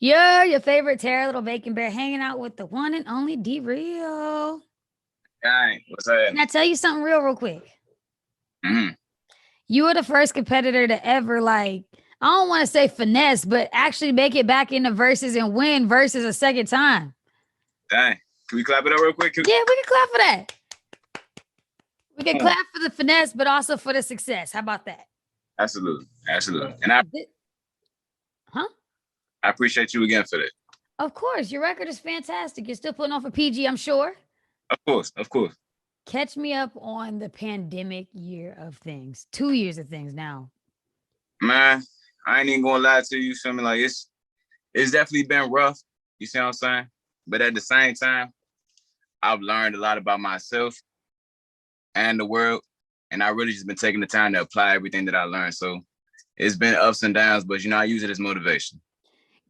You're your favorite Terra Little Bacon Bear hanging out with the one and only Dee Real. Gang, what's that? Can I tell you something real quick? Mm-hmm. You were the first competitor to ever I don't want to say finesse, but actually make it back into verses and win versus a second time. Dang. Can we clap it up real quick? Yeah, we can clap for that. We can Oh, clap for the finesse, but also for the success. How about that? absolutely. Absolutely. And Huh? I appreciate you again for that. Of course, your record is fantastic. You're still putting off a PG, I'm sure. Of course. Of course. Catch me up on the pandemic year of things. 2 years of things now. Man, I ain't even gonna lie to you. Feel me? Like it's definitely been rough. You see what I'm saying? But at the same time, I've learned a lot about myself and the world. And I really just been taking the time to apply everything that I learned. So it's been ups and downs, but I use it as motivation.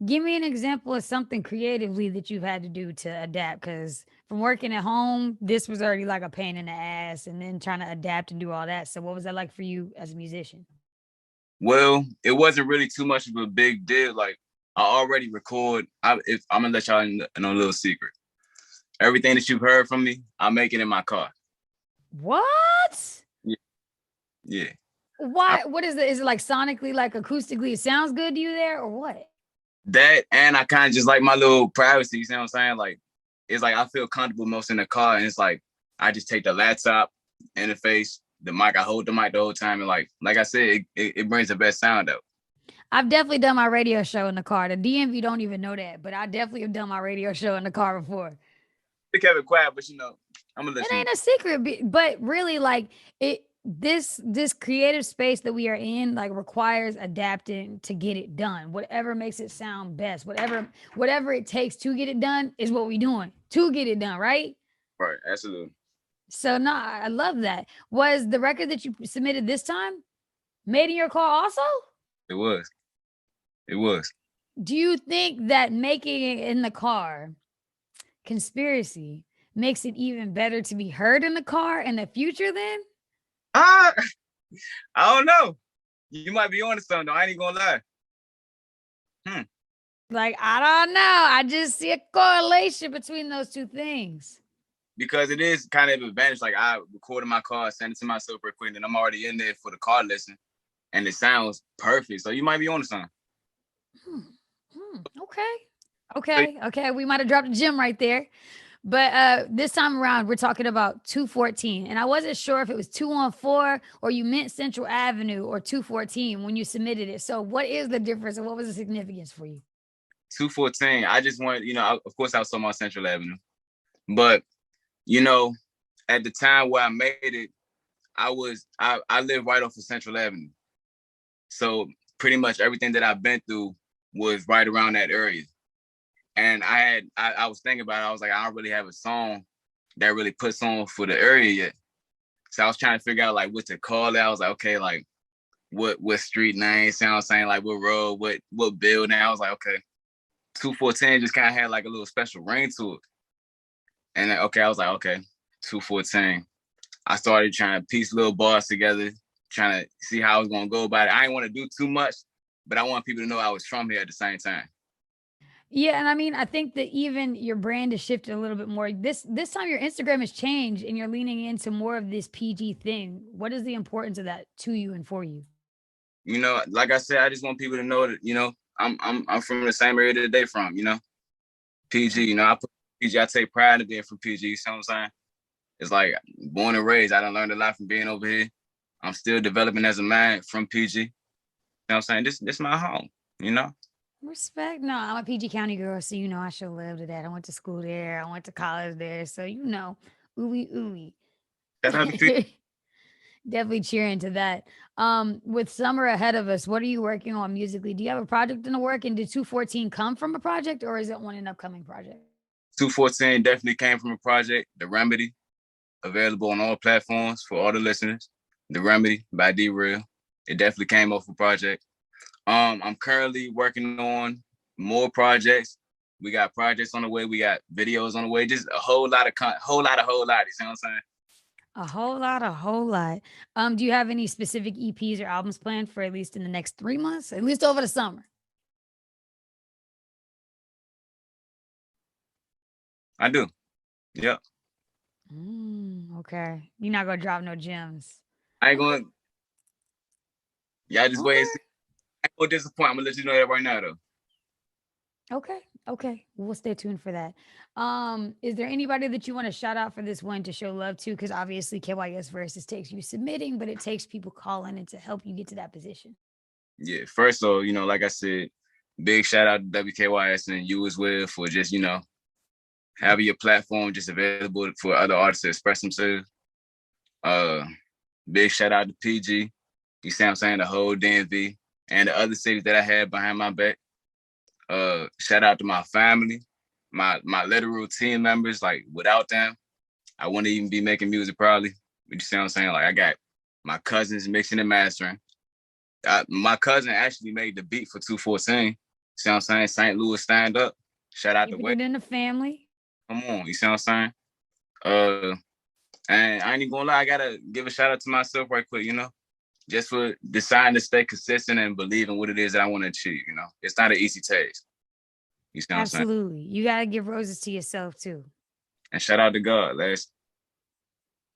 Give me an example of something creatively that you've had to do to adapt. Because from working at home, this was already like a pain in the ass, and then trying to adapt and do all that. So, what was that like for you as a musician? Well, it wasn't really too much of a big deal. Like I already record. If I'm gonna let y'all know a little secret. Everything that you've heard from me, I make it in my car. What? Yeah, yeah. I, Why? What is it? Is it like sonically, like acoustically, it sounds good to you there, or what? that and I kind of just like my little privacy. You know what I'm saying? Like it's like I feel comfortable most in the car, and it's like I just take the laptop interface, the mic. I hold the mic the whole time, and like I said, it brings the best sound out. I've definitely done my radio show in the car. The DMV don't even know that, but I definitely have done my radio show in the car before. They kept it quiet, but I'm gonna let It you. ain't a secret, but really, like it. This creative space that we are in like requires adapting to get it done. Whatever makes it sound best, whatever it takes to get it done is what we doing to get it done, right? Right, absolutely. So no, I love that. Was the record that you submitted this time made in your car also? It was. It was. Do you think that making it in the car conspiracy makes it even better to be heard in the car in the future then? Ah, I don't know. You might be onto something. Though. I ain't even gonna lie. Hmm. Like, I don't know. I just see a correlation between those two things. Because it is kind of an advantage. Like I record in my car, send it to myself real quick, and I'm already in there for the car lesson, and it sounds perfect. So you might be on to something. Hmm. Okay. Okay. We might have dropped a gem right there. But this time around, we're talking about 214. And I wasn't sure if it was 214 or you meant Central Avenue or 214 when you submitted it. So what is the difference and what was the significance for you? 214. I just wanted, of course, I was talking about Central Avenue, but you know, at the time where I made it, I lived right off of Central Avenue, so pretty much everything that I've been through was right around that area. And I was thinking about it. I was like, I don't really have a song that really puts on for the area yet. So I was trying to figure out like what to call it. I was like, okay, like what street name sounds saying like what road, what building. I was like, okay, 214 just kind of had like a little special ring to it. And then, okay, I was like, okay, 214. I started trying to piece little bars together, trying to see how I was gonna go about it. I didn't want to do too much, but I want people to know I was from here at the same time. Yeah, and I mean, I think that even your brand has shifted a little bit more. This time your Instagram has changed and you're leaning into more of this PG thing. What is the importance of that to you and for you? Like I said, I just want people to know that, I'm from the same area that they from, PG, I put PG, I take pride in being from PG, you know what I'm saying? It's like born and raised. I done learned a lot from being over here. I'm still developing as a man from PG. You know what I'm saying? This my home, you know? Respect. No, I'm a PG County girl, so I should live to that. I went to school there. I went to college there, so ooey That's how the PG. ooey. Definitely cheering to that. With summer ahead of us, what are you working on musically? Do you have a project in the work? And did 214 come from a project, or is it an upcoming project? 214 definitely came from a project, The Remedy, available on all platforms for all the listeners. The Remedy by Dee Real. It definitely came off a project. I'm currently working on more projects. We got projects on the way. We got videos on the way. Just a whole lot of whole lot. You see what I'm saying? A whole lot. Do you have any specific EPs or albums planned for at least in the next 3 months, at least over the summer? I do. Yep. Okay. You're not gonna drop no gems. I ain't going. Y'all just wait and Okay. see. I ain't gonna disappoint. I'm gonna let you know that right now, though. Okay. Okay. We'll stay tuned for that. Is there anybody that you want to shout out for this one to show love to? Because obviously KYS Versus takes you submitting, but it takes people calling in to help you get to that position. Yeah. First, though, like I said, big shout out to WKYS and you as well for just, having your platform just available for other artists to express themselves. Uh, Big shout out to PG. You see what I'm saying? The whole DMV and the other cities that I had behind my back. Shout out to my family, my literal team members. Like without them, I wouldn't even be making music probably. You see what I'm saying? Like I got my cousins mixing and mastering. My cousin actually made the beat for 214. See what I'm saying? St. Louis stand up. Shout out to Keeping Wade. it in the family. Come on, you see what I'm saying? And I ain't even gonna lie, I gotta give a shout out to myself right quick, just for deciding to stay consistent and believe in what it is that I want to achieve. It's not an easy task. You see what I'm saying? Absolutely. You gotta give roses to yourself too. And shout out to God, last.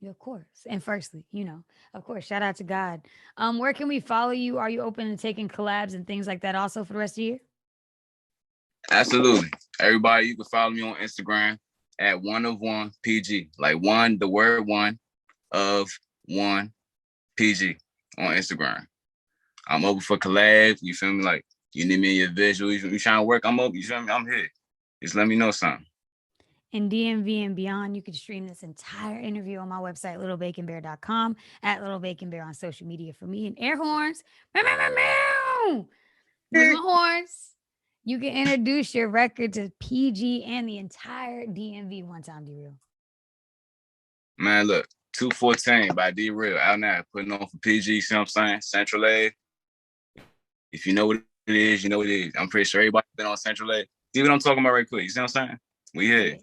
Yeah, of course. And firstly, of course, shout out to God. Where can we follow you? Are you open to taking collabs and things like that also for the rest of the year? Absolutely. Everybody, you can follow me on Instagram at 1of1PG. Like one, the word one of one PG on Instagram. I'm open for collabs. You feel me? Like you need me in your visual. You trying to work? I'm open. You feel me? I'm here. Just let me know something. In DMV and beyond, you can stream this entire interview on my website, littlebaconbear.com, at Little Bacon Bear on social media for me. And air horns. Meow, meow, meow, meow. There's my horns. You can introduce your record to PG and the entire DMV one time, Dee Real. Man, look, 214 by Dee Real out now, putting on for PG, see what I'm saying? Central A. If you know what it is, you know what it is. I'm pretty sure everybody been on Central A. See what I'm talking about right quick. You see what I'm saying? We here.